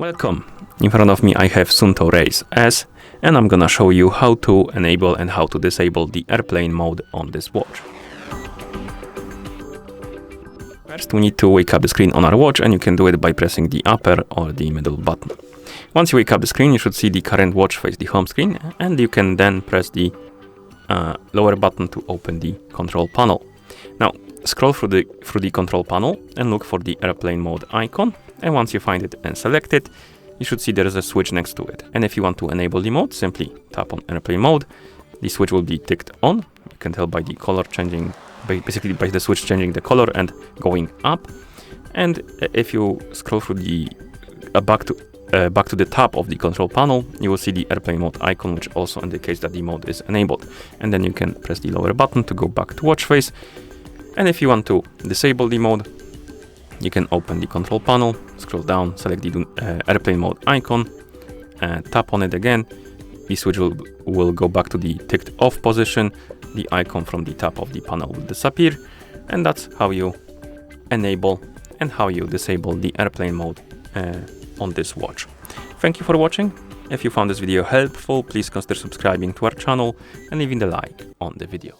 Welcome! In front of me I have SUUNTO Race S, and I'm gonna show you how to enable and how to disable the airplane mode on this watch. First we need to wake up the screen on our watch, and you can do it by pressing the upper or the middle button. Once you wake up the screen, you should see the current watch face the home screen, and you can then press the lower button to open the control panel. Now scroll through the control panel and look for the airplane mode icon, and once you find it and select it, you should see there is a switch next to it. And if you want to enable the mode, simply tap on airplane mode. The switch will be ticked on. You can tell by the color changing, basically by the switch changing the color and going up. And if you scroll through the back to the top of the control panel, you will see the airplane mode icon, which also indicates that the mode is enabled. And then you can press the lower button to go back to watch face. And if you want to disable the mode, you can open the control panel, scroll down, select the airplane mode icon, tap on it again. The switch will go back to the ticked off position. The icon from the top of the panel will disappear. And that's how you enable and how you disable the airplane mode on this watch. Thank you for watching. If you found this video helpful, please consider subscribing to our channel and leaving a like on the video.